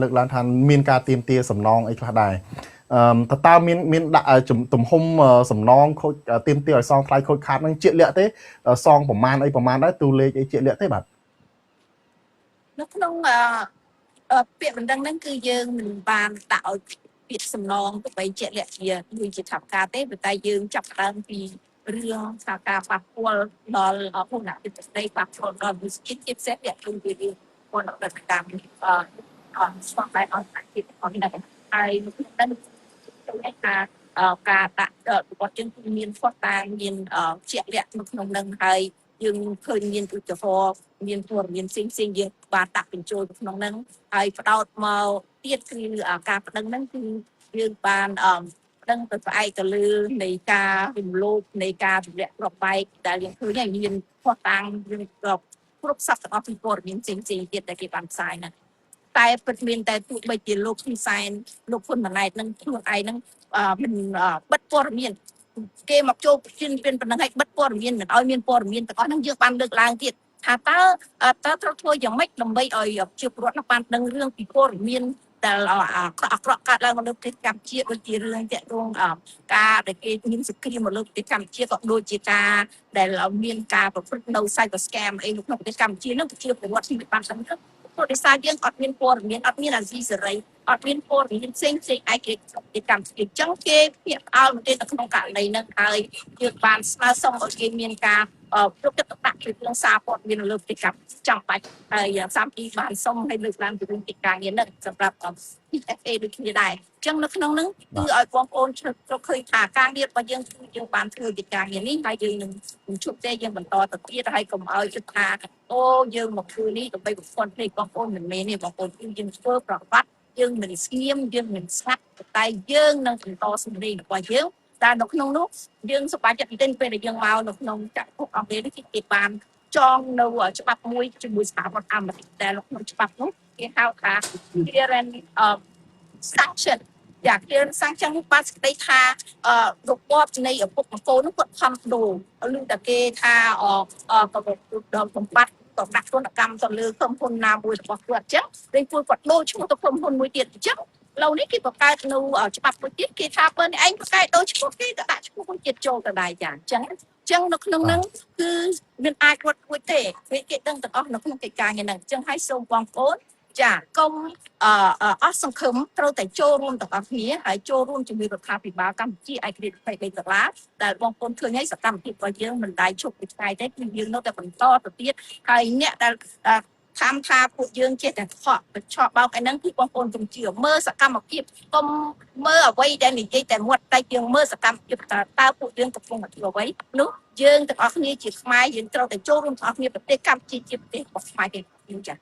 លើកឡើងថាមានការទៀមទាសំណងអីខ្លះដែរតើមានដាក់ទំហំសំណងខូចទៀមទាឲ្យសងថ្លៃខូចខាតនឹងជាក់លាក់ទេសងប្រមាណដែរទូលេខអីជាក់លាក់ទេបាទនៅក្នុងពាក្យបណ្ដឹងហ្នឹងគឺយើងមិនបានដាក់ឲ្យពាក្យសំណងទៅបីជាក់លាក់ជាថាការទេប៉ុន្តែយើងចាប់ផ្ដើមពីរឿងថាការប៉ះពាល់ដល់ភូមិអភិបាលប៉ះពាល់ដល់វិស័យជាពិសេសអ្នកជំនាញរឿងព័ន្ធរដ្ឋកម្មស្វែងរកអន្តរជាតិផងដែរហើយនៅក្នុងហ្នឹងគេថាការដាក់របស់យើងគឺមានផុសតាងមានជាក់លាក់នៅក្នុងហ្នឹងហើយយើងឃើញមានឧទាហរណ៍មានព័ត៌មានផ្សេងៗយើងបានដាក់បញ្ចូលទៅក្នុងហ្នឹងហើយផ្ដោតមកទៀតគឺការប្តឹងហ្នឹងគឺយើងបានប្តឹងទៅផ្អែកទៅលើនៃការរំលោភនៃការទម្លាក់គ្រាប់បែកដែលយើងឃើញហើយមានផុសតាងយើងគ្រប់សពទាំងអស់ពីព័ត៌មានផ្សេងៗទៀតដែលគេបានផ្សាយហ្នឹងតែពិតមានតែទោះបីជាលោកហ៊ុនសែនលោកហ៊ុនម៉ាណែតនឹងខ្លួនឯងហ្នឹងមិនបិទព័ត៌មានគេមកចូលប្រជិនเป็นប៉ុណ្ណឹងឲ្យបិទព័ត៌មានមិនឲ្យមានព័ត៌មានទាំងអស់ហ្នឹងយើងបានលើកឡើងទៀតថាតើត្រូវធ្វើយ៉ាងម៉េចដើម្បីឲ្យជាពលរដ្ឋបានដឹងរឿងពីព័ត៌មានដែលអាក្រក់កើតឡើងនៅប្រទេសកម្ពុជាដូចជារឿងតាក់ទងការដែលគេមានសង្គ្រាមនៅប្រទេសកម្ពុជាក៏ដូចជាការដែលមានការប្រព្រឹត្តនៅ cyber scam អីនៅក្នុងប្រទេសកម្ពុជាហ្នឹងជាពលរដ្ឋที่បានដឹងព្រោះដោយសារយើងអត់មានព័ត៌មានអត់មានអាស៊ីសេរីអត់មានព័ត៌មានផ្សេងឯករាជ្យពីកម្ពុជាអញ្ចឹងគេភាគផ្អើលប្រទេសនៅក្នុងករណីហ្នឹងហើយយើងបានស្នើសុំឲ្យគេមានការយកចិត្តទុកដាក់ពីក្នុងសារព័ត៌មានលើប្រទេសកម្ពុជាចាំបាច់ហើយសាមគ្គីបានសុំឲ្យលើកឡើងពីរឿងកិច្ចការងារហ្នឹងសម្រាប់ FA ដូចគ្នាដែរអញ្ចឹងនៅក្នុងហ្នឹងគឺឲ្យបងប្អូនជ្រើសឃើញថាការងាររបស់យើងគឺយើងបានធ្វើកិច្ចការងារនេះហើយយើងនឹងជប់ទេយើងបន្តទៅទៀតហើយកុំឲ្យគិតថាអូយើងមកធ្វើនេះដើម្បីបំពេញភ្លេចបងប្អូនមិនមែនទេបងប្អូនគឺយើងធ្វើប្រវត្តិយើងមិនស្ងៀមយើងមិនស្ងាត់តែយើងនឹងបន្តសម្លេងរបស់យើងតែនៅក្នុងនោះយើងសប្បាយចិត្តទិញពេលដែលយើងមកនៅក្នុងចក្រភពអង់គ្លេសនេះគេបានចងនៅច្បាប់មួយជាមួយសហរដ្ឋអាមេរិកដែលក្នុងច្បាប់នោះគេហៅថា clearance sanction យ៉ាង clearance sanction នេះបានសេចក្តីថារបបនៃឪពុកម្កូននោះគាត់ខំដូរឮតែគេថាបំបត្តិក៏ដាក់ទណ្ឌកម្មទៅលើក្រុមហ៊ុនណាមួយរបស់គាត់អញ្ចឹងពេលគាត់ដូរឈ្មោះទៅក្រុមហ៊ុនមួយទៀតអញ្ចឹងឡូវនេះគេបង្កើតនៅច្បាប់មួយទៀតគេថាបើឯងបង្កើតដូរឈ្មោះគេក៏ដាក់ឈ្មោះមួយទៀតចូលទៅដែរចាអញ្ចឹងនៅក្នុងហ្នឹងគឺមានអាចរត់រួចទេគេដឹងទាំងអស់នៅក្នុងកិច្ចការងារហ្នឹងអញ្ចឹងឲ្យសូមបងប្អូនចាកុំអស់សង្ឃឹមត្រូវតែចូលរួមទាំងអស់គ្នាហើយចូលរួមជាមួយរដ្ឋាភិបាលកម្ពុជាឯករាជ្យ23 ដែលបងប្អូនឃើញហើយសកម្មភាពរបស់យើងមិនដែលឈប់ពីថ្ងៃទេគឺយើងនៅតែបន្តទៅទៀតហើយអ្នកដែលថាពួកយើងចេះតែខកឆក់បោកឯហ្នឹងគឺបងប្អូនកុំជឿមើលសកម្មភាពកុំមើលអ្វីដែលនិយាយតែមាត់តែយើងមើលសកម្មភាពតើពួកយើងកំពុងធ្វើអ្វីនោះយើងទាំងអស់គ្នាជាខ្មែរយើងត្រូវតែចូលរួមទាំងអស់គ្នាប្រទេសកម្ពុជាជាប្រទេសរបស់ខ្មែរទេយើងចា៎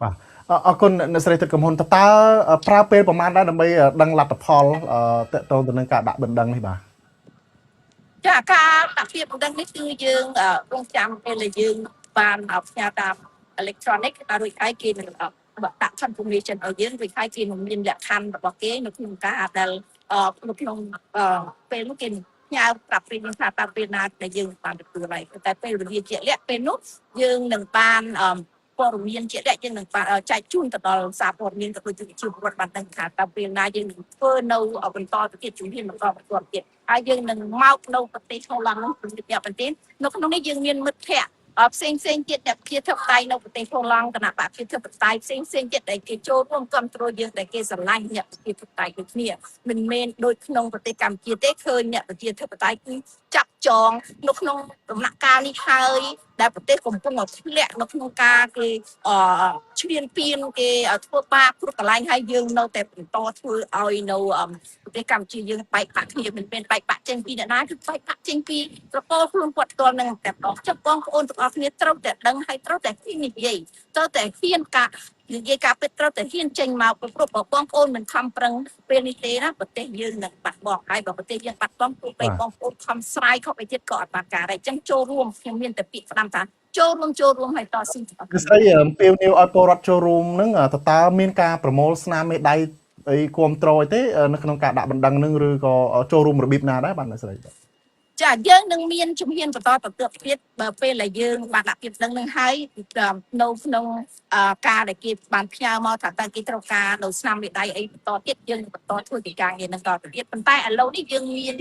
បាទអរគុណអ្នកស្រីទឹកកំហ៊ុនតើប្រើពេលប្រហែលដែរដើម្បីដឹងលទ្ធផលតកតងទៅនឹងការដាក់បណ្ដឹងនេះបាទចាការដាក់ពាក្យបណ្ដឹងនេះគឺយើងរងចាំពេលដែលយើងបានផ្ញើតាម electronic រួចហើយគេនឹងដាក់ confirmation ឲ្យយើងរួចហើយគេនឹងមានលក្ខខណ្ឌរបស់គេនៅក្នុងការដែលនៅក្នុងពេលនោះគេផ្ញើប្រាប់ពេលថាតើពេលណាដែលយើងបានទទួលហើយតែពេលវេលាជាក់លាក់ពេលនោះយើងនឹងបានព័ត៌មានជាក់លាក់យើងនឹងចែកជូនទៅដល់សារព័ត៌មានក៏ដូចជាប្រជាពលរដ្ឋបានដឹងថាតើពេលណាយើងនឹងធ្វើនៅបន្តទៅទៀតជំនាញបន្តទៀតហើយយើងនឹងមកនៅប្រទេសហូឡង់នោះជំរាបប្រទេសនៅក្នុងនេះយើងមានមិត្តភ័ក្តិផ្សេងទៀតដែលជាធិបតេយ្យនៅប្រទេសហូឡង់គណៈបព្វជិធិបតេយ្យផ្សេងទៀតដែលគេចូលរួមគ្រប់គ្រងយើងដែលគេស្រឡាញ់អ្នកប្រជាធិបតេយ្យដូចគ្នាមិនមែនដូចក្នុងប្រទេសកម្ពុជាទេឃើញអ្នកប្រជាធិបតេយ្យគឺចាប់ចងនៅក្នុងដំណាក់កាលនេះហើយដែលប្រទេសកំពុងធ្លាក់នៅក្នុងការគេឈ្លានពានគេធ្វើបាបគ្រប់កន្លែងហើយយើងនៅតែបន្តធ្វើឲ្យនៅប្រទេសកម្ពុជាយើងបែកបាក់គ្នាមិនមែនបែកបាក់ចេញពីអ្នកណាគឺបែកបាក់ចេញពីប្រព័ន្ធខ្លួនគាត់ផ្ទាល់នឹងតែបងចុះបងប្អូនទាំងអស់គ្នាត្រូវតែដឹងហើយត្រូវតែហ៊ាននិយាយត្រូវតែហ៊ានការនិយាយការពិតត្រូវតែហ៊ានចេញមកព្រោះបងប្អូនមិនខំប្រឹងពេលនេះទេណាប្រទេសយើងនឹងបាត់បង់ហើយបើប្រទេសយើងបាត់បង់ពួកបងប្អូនខំស្រាយខំអីទៀតក៏អត់បានការដែរអញ្ចឹងចូលរួមខ្ញុំមានតែពាក្យស្ដាំថាចូលរួមហើយតស៊ូទាំងអស់គឺស្អីពាវនាវឲ្យពលរដ្ឋចូលរួមនឹងតើមានការប្រមូលស្នាមមេដៃអីគ្រប់ត្រូលទេនៅក្នុងការដាក់បណ្ដឹងនឹងឬក៏ចូលរួមរបៀបណាដែរបាទអ្នកស្រី ចាយើងនឹងមានជំហានបន្តទៅទៀតបើពេលដែលយើងបានដាក់ពាក្យដឹងនឹងហើយនៅក្នុងការដែលគេបានផ្ញើមកថាតើគេត្រូវការនៅស្នាមមេដៃអីបន្តទៀតយើងបន្តធ្វើកិច្ចការងារនឹងតទៅទៀតប៉ុន្តែឥឡូវនេះយើងមាន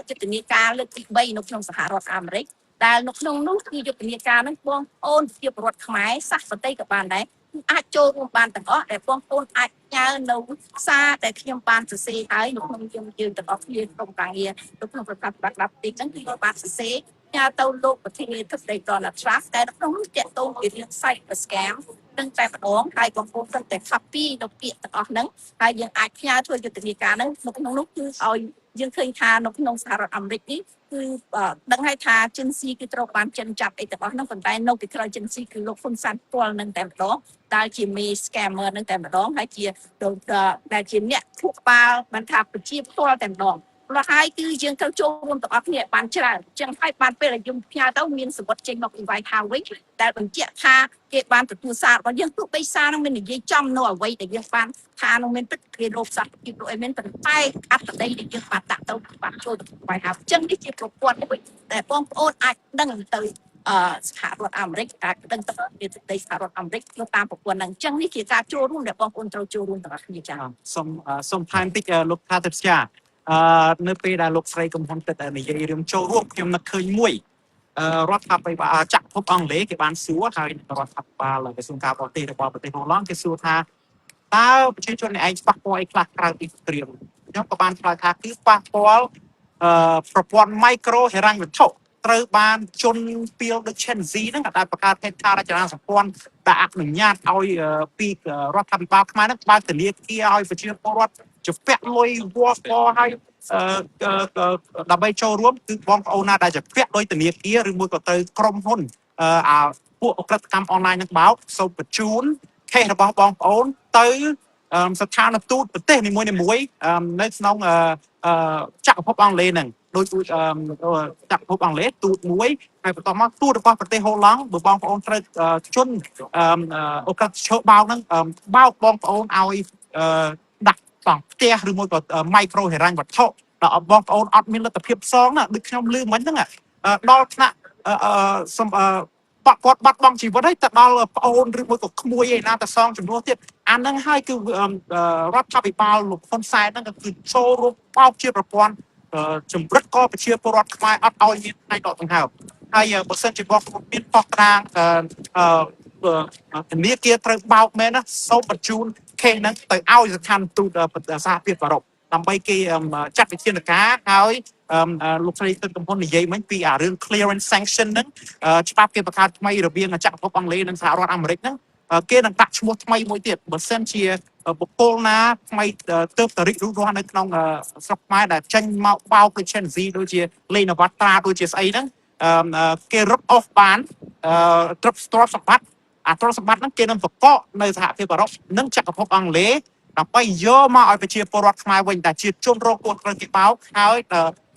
យុទ្ធនាការលើកទី3នៅក្នុងសហរដ្ឋអាមេរិកដែលនៅក្នុងនោះគឺយុទ្ធនាការហ្នឹងបងប្អូនជាពលរដ្ឋខ្មែរសាសប្រតិក៏បានដែរអាចចូលរួមបានទាំងអស់ដែលបងប្អូនអាចញើនៅសារដែលខ្ញុំបានសរសេរហើយនៅក្នុងយើងទាំងអស់គ្នាក្នុងការងារនៅក្នុងប្រកាសបាត់ទីហ្នឹងគឺយើងបានសរសេរញើទៅលោកប្រធានាធិបតី Donald Trump តែនៅក្នុងនោះតាក់ទងពីរឿង cyber scam នឹងតែម្ដងហើយបងប្អូនត្រូវតែ copy នៅពាក្យទាំងអស់ហ្នឹងហើយយើងអាចផ្ញើធ្វើយុទ្ធនាការហ្នឹងនៅក្នុងនោះគឺឲ្យយើងឃើញថានៅក្នុងសហរដ្ឋអាមេរិកនេះគឺដឹងហើយថាជនស៊ីគឺត្រូវបានចិនចាប់អីទាំងអស់ហ្នឹងប៉ុន្តែនៅពីក្រោយជនស៊ីគឺលោកហ៊ុនសែនផ្ទាល់នឹងតែម្ដងដែលជាមេ scammer នឹងតែម្ដងហើយជាដែលជាអ្នកធុកបាល់បានថាប្រជាផ្ទាល់តែម្ដងព្រោះហើយគឺយើងត្រូវចូលរួមទាំងអស់គ្នាបានច្រើនចឹងហើយបានពេលដែលយើងផ្ញើទៅមានសម្បត្តិចេញមកពី White House វិញដែលបញ្ជាក់ថាគេបានទទួលសាររបស់យើងទោះបីសារនឹងមាននិយាយចំនៅអ្វីដែលយើងបានថានឹងមានពិតគេរោគសត្វពីព្រោះអីមានប៉ុន្តែអត្តន័យដែលយើងបានដាក់ទៅបានចូលទៅ White House ចឹងនេះជាប្រព័ន្ធមួយតែបងប្អូនអាចដឹងទៅសហរដ្ឋអាមេរិកអាចដឹងទៅពីទីសហរដ្ឋអាមេរិកទៅតាមប្រព័ន្ធហ្នឹងអញ្ចឹងនេះជាការចូលរួមដែលបងប្អូនត្រូវចូលរួមទាំងអស់គ្នាចា៎សូមថែមតិចលោកថាទៅស្យានៅពេលដែលលោកស្រីកំពុងតែនិយាយរឿងចូលរួមខ្ញុំនឹកឃើញមួយរដ្ឋាភិបាលចក្រភពអង់គ្លេសគេបានសួរហើយរដ្ឋាភិបាលក្រសួងការបរទេសរបស់ប្រទេសហូឡង់គេសួរថាតើប្រជាជនឯងប៉ះពាល់អីខ្លះក្រៅពីគ្រឿងខ្ញុំក៏បានឆ្លើយថាគឺប៉ះពាល់ប្រព័ន្ធ micro ហិរញ្ញវត្ថុត្រូវបានជន់ពីលដូច Gen Z ហ្នឹងក៏ដែលបង្កើតហេដ្ឋារចនាសម្ព័ន្ធដែលអនុញ្ញាតឲ្យពីរដ្ឋាភិបាលខ្មែរហ្នឹងបើកធនាគារឲ្យប្រជាពលរដ្ឋជាពាក់លុយវ៉ាវឲ្យដើម្បីចូលរួមគឺបងប្អូនណាដែលជាពាក់ដោយធនាគារឬមួយក៏ទៅក្រុមហ៊ុនពួកអក្រិតកម្មអនឡាញនឹងបោកសូមបញ្ជូន case របស់បងប្អូនទៅស្ថានទូតប្រទេសនីមួយៗនៅក្នុងចក្រភពអង់គ្លេសហ្នឹងដូចចក្រភពអង់គ្លេសទូតមួយហើយបន្តមកទូតរបស់ប្រទេសហូឡង់បើបងប្អូនត្រូវជន់អូកាសឈើបោកហ្នឹងបោកបងប្អូនឲ្យដាក់បងផ្ទះឬមួយក៏ micro ហិរញ្ញវត្ថុដល់បងប្អូនអត់មានលទ្ធភាពសងណាដូចខ្ញុំលឺមិញហ្នឹងដល់ថ្នាក់គាត់បាត់បង់ជីវិតហើយទៅដល់ប្អូនឬមួយក៏ក្មួយឯណាទៅសងចំនួនទៀតអាហ្នឹងហើយគឺរដ្ឋាភិបាលលោកហ៊ុនសែនហ្នឹងក៏គឺចូលរួមបោកជាប្រព័ន្ធជំរិតក៏ប្រជាពលរដ្ឋខ្មែរអត់ឲ្យមានផ្នែកដកដង្ហើមហើយបើសិនជាបងមានបោះត្រាងធនាគារត្រូវបោកមែនណាសូមបញ្ជូនខេសហ្នឹងទៅឲ្យស្ថានទូតសហភាពអឺរ៉ុបដើម្បីគេចាត់វិធានការហើយលោកស្រីទឹកកំពុងនិយាយមិញពីរឿង clearance sanction ហ្នឹងច្បាប់គេបង្កើតថ្មីរវាងចក្រភពអង់គ្លេសនិងសហរដ្ឋអាមេរិកហ្នឹងគេនឹងដាក់ឈ្មោះថ្មីមួយទៀតបើសិនជាបុគ្គលណាថ្មីទើបតរិចរូបរស់នៅក្នុងស្រុកខ្មែរដែលចេញមកបោកដូច Gen Z ដូចជាលេងនវត្រាដូចជាស្អីហ្នឹងគេរឹបអូសបានទ្រព្យសម្បត្តិទ្រព្យសម្បត្តិហ្នឹងគេនឹងបកកនៅសហភាពអឺរ៉ុបនិងចក្រភពអង់គ្លេសដើម្បីយកមកឲ្យប្រជាពលរដ្ឋខ្មែរវិញតែជាជនរងគ្រោះត្រូវគេបោកហើយ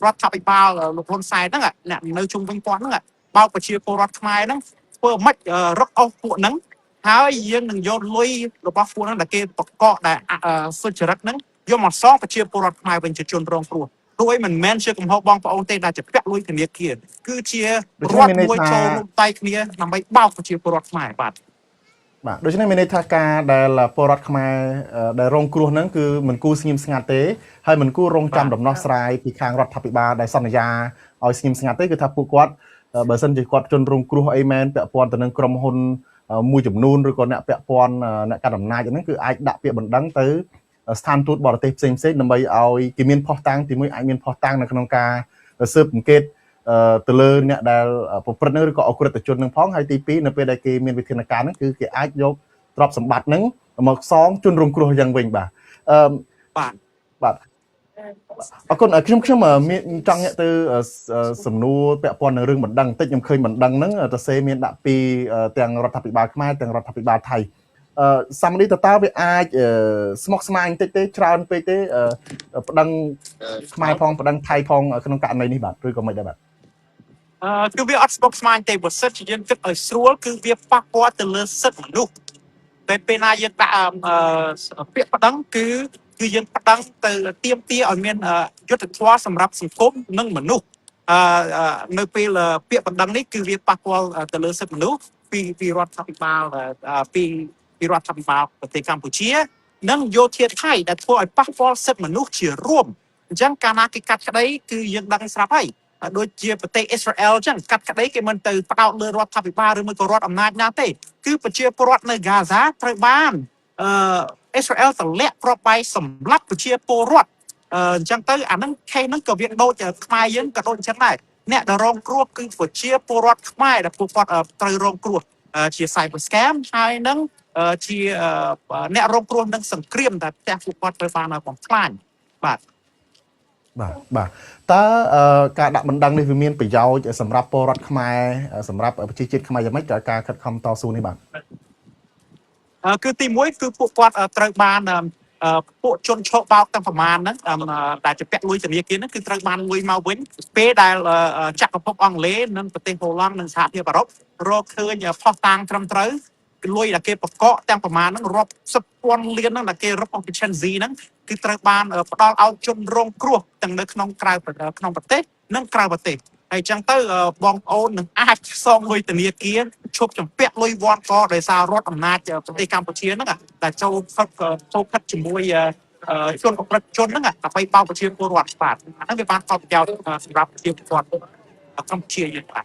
រដ្ឋាភិបាលលោកហ៊ុនសែនហ្នឹងអ្នកនៅជុំវិញគាត់ហ្នឹងបោកប្រជាពលរដ្ឋខ្មែរហ្នឹងធ្វើមិនរឹកអូសពួកហ្នឹងហើយយើងនឹងយកលុយរបស់ពួកហ្នឹងដែលគេបកកដែលសុចរិតហ្នឹងយកមកសងប្រជាពលរដ្ឋខ្មែរវិញជាជនរងគ្រោះព្រោះឯមិនមែនជាកំហុសបងប្អូនទេដែលជាពាក់លុយធនាគារគឺជារដ្ឋមួយចូលរួមដៃគ្នាដើម្បីបោកប្រជាពលរដ្ឋខ្មែរបាទដូច្នេះមានន័យថាការដែលពលរដ្ឋខ្មែរដែលរងគ្រោះហ្នឹងគឺមិនគូស្ងៀមស្ងាត់ទេហើយមិនគូរងចាំដំណោះស្រាយពីខាងរដ្ឋាភិបាលដែលសន្យាឲ្យស្ងៀមស្ងាត់ទេគឺថាពួកគាត់បើសិនជាគាត់ជនរងគ្រោះអីមែនពាក់ព័ន្ធទៅនឹងក្រុមហ៊ុនមួយចំនួនឬក៏អ្នកពាក់ព័ន្ធអ្នកកាន់អំណាចហ្នឹងគឺអាចដាក់ពាក្យបណ្ដឹងទៅស្ថានទូតបរទេសផ្សេងៗដើម្បីឲ្យគេមានភស្តុតាងទីមួយអាចមានភស្តុតាងនៅក្នុងការស៊ើបអង្កេតទៅលើអ្នកដែលប្រព្រឹត្តនឹងឬក៏អក្រិតជននឹងផងហើយទី2នៅពេលដែលគេមានវិធានការហ្នឹងគឺគេអាចយកទ្រព្យសម្បត្តិហ្នឹងមកសងជនរងគ្រោះយ៉ាងវិញបាទបាទអរគុណខ្ញុំមានចង់ងាកទៅសំណួរពាក់ព័ន្ធនឹងរឿងបណ្ដឹងបន្តិចខ្ញុំឃើញបណ្ដឹងហ្នឹងតសេមានដាក់ពីទាំងរដ្ឋាភិបាលខ្មែរទាំងរដ្ឋាភិបាលថៃសាមនេះតើវាអាចស្មុគស្មាញបន្តិចទេច្រើនពេកទេប្តឹងខ្មែរផងប្តឹងថៃផងក្នុងករណីនេះបាទឬក៏មិនដែរបាទគឺវាអត់ស្មុគស្មាញទេបើសិនជាយើងគិតឲ្យស្រួលគឺវាប៉ះពាល់ទៅលើសិទ្ធិមនុស្សតែពេលណាយើងដាក់ពាក្យប្តឹងគឺយើងប្តឹងទៅទាមទារឲ្យមានយុត្តិធម៌សម្រាប់សង្គមនិងមនុស្ស នៅពេលពាក្យបណ្ដឹងនេះគឺវាប៉ះពាល់ទៅលើសិទ្ធិមនុស្សពីរដ្ឋាភិបាលពីរដ្ឋាភិបាលប្រទេសកម្ពុជានិងយោធាថៃដែលធ្វើឲ្យប៉ះពាល់សិទ្ធិមនុស្សជារួមអញ្ចឹងកាលណាគេកាត់ក្តីគឺយើងដឹងស្រាប់ហើយដូចជាប្រទេសអ៊ីស្រាអែលអញ្ចឹងកាត់ក្តីគេមិនទៅផ្ដោតលើរដ្ឋាភិបាលឬមួយក៏រដ្ឋអំណាចណាទេគឺប្រជាពលរដ្ឋនៅហ្គាហ្សាត្រូវបានអ៊ីស្រាអែលទម្លាក់គ្រាប់បែកសម្លាប់ប្រជាពលរដ្ឋអញ្ចឹងទៅអាហ្នឹងខេសហ្នឹងក៏វាដូចខ្មែរយើងក៏ដូចអញ្ចឹងដែរអ្នកដែលរងគ្រោះគឺប្រជាពលរដ្ឋខ្មែរដែលពួកគាត់ត្រូវរងគ្រោះជា cyber scam ហើយនឹងជាអ្នករងគ្រោះនឹងសង្គ្រាមដែលផ្ទះពួកគាត់ត្រូវបានបំផ្លាញបាទបាទតើការដាក់បណ្ដឹងនេះវាមានប្រយោជន៍សម្រាប់ពលរដ្ឋខ្មែរសម្រាប់ប្រជាជាតិខ្មែរយ៉ាងម៉េចក៏ការខិតខំតស៊ូនេះបាទគឺទី1គឺពួកគាត់ត្រូវបានពួកជនឆោបោកទាំងប្រមាណហ្នឹងដែលជាពាក់លុយធនាគារហ្នឹងគឺត្រូវបានលុយមកវិញពេលដែលចក្រភពអង់គ្លេសនិងប្រទេសហូឡង់និងសហភាពអឺរ៉ុបរកឃើញផុសតាងត្រឹមត្រូវលុយដែលគេបកកទាំងប្រមាណហ្នឹងរាប់សិបពាន់លានហ្នឹងដែលគេរក Operation Z ហ្នឹងគឺត្រូវបានផ្ដល់ឲ្យជនរងគ្រោះទាំងនៅក្នុងក្នុងប្រទេសនិងក្រៅប្រទេសហើយអញ្ចឹងទៅបងប្អូននឹងអាចសងលុយធនាគារឈប់ចម្ពាក់លុយវ៉ាន់កដោយសាររដ្ឋអំណាចប្រទេសកម្ពុជាហ្នឹងតែចូលខិតជាមួយជនប្រព្រឹត្តជនហ្នឹងដើម្បីបោកប្រជាពលរដ្ឋបាទអាហ្នឹងវាបានផលប្រយោជន៍សម្រាប់ប្រជាពលរដ្ឋកម្ពុជាយើងបាទ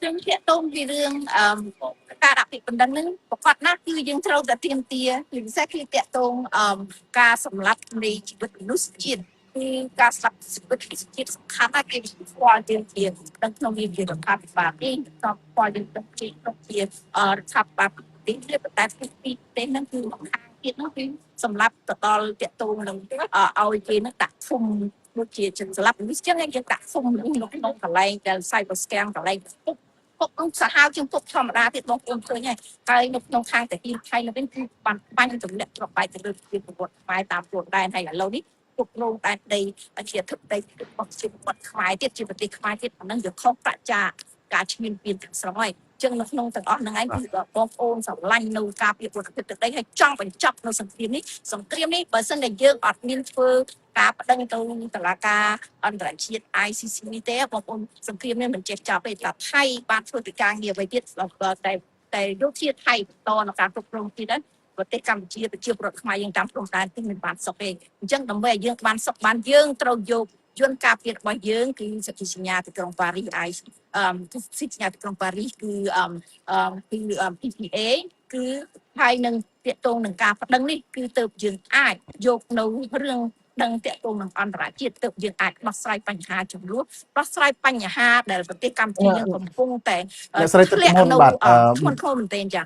ចឹងជាតងពីរឿងការដាក់ពាក្យបណ្ដឹងហ្នឹងប្រកាសណាស់គឺយើងត្រូវតែទៀមទាជាពិសេសគឺតាក់ទងការសម្លាប់នៃជីវិតមនុស្សជាតិគឺការស្លាប់ជីវិតជាតិសំខាន់ណាស់គេស្គាល់យើងជាដឹងក្នុងវិជារដ្ឋាភិបាលនេះក៏ស្គាល់យើងដឹងជារដ្ឋាភិបាលប្រទេសនេះតែពីប្រទេសហ្នឹងគឺមកខាងទៀតនោះគឺសម្លាប់ទៅដល់តាក់ទងនឹងឲ្យគេនឹងដាក់ឃុំដូចជាជនស្លាប់នេះចឹងយើងដាក់ឃុំនៅក្នុងកន្លែងដែល cyber scam កន្លែងពុកនោះសាហាវជាងពុកធម្មតាទៀតបងប្អូនឃើញហើយនៅក្នុងខាងតាហ៊ីថៃនៅវិញគឺបាញ់ទម្លាក់គ្រាប់បែកទៅលើប្រជាពលរដ្ឋខ្មែរតាមព្រំដែនហើយឥឡូវនេះពុករងដែនដីជាធិបតីរបស់ប្រជាពលរដ្ឋខ្មែរទៀតជាប្រទេសខ្មែរទៀតអានឹងវាខុសប្រាជ្ញាការឈ្មានពានទាំងស្រុងហើយចឹងនៅក្នុងទាំងអស់ហ្នឹងឯងគឺបងប្អូនស្រឡាញ់នៅការពីប្រទេសទឹកដីហើយចង់បញ្ចប់នៅសង្គ្រាមនេះបើសិនតែយើងអត់មានធ្វើការប្តឹងទៅតុលាការអន្តរជាតិ ICC នេះទេបងប្អូនសង្គ្រាមនេះមិនចេះចប់ទេតែថៃបានធ្វើពីការងារអ្វីទៀតតែយោធាថៃបន្តនៅការគ្រប់គ្រងទៀតហ្នឹងប្រទេសកម្ពុជាប្រជាពលរដ្ឋខ្មែរយើងតាមព្រំដែនគឺមិនបានសុខទេអញ្ចឹងដើម្បីឲ្យយើងបានសុខបានយើងត្រូវយកយន្តការពាររបស់យើងគឺសន្ធិសញ្ញាទីក្រុងប៉ារីសសន្ធិសញ្ញាទីក្រុងប៉ារីសគឺPPA គឺហើយនឹងទាក់ទងនឹងការប្តឹងនេះគឺទៅយើងអាចយកនៅរឿងដឹងតាក់ទងនឹងអន្តរជាតិទៅយើងអាចដោះស្រាយបញ្ហាចំនួនដោះស្រាយបញ្ហាដែលប្រទេសកម្ពុជាយើងកំពុងតែធ្លាក់នៅធ្ងន់ធ្ងរមែនទែនចា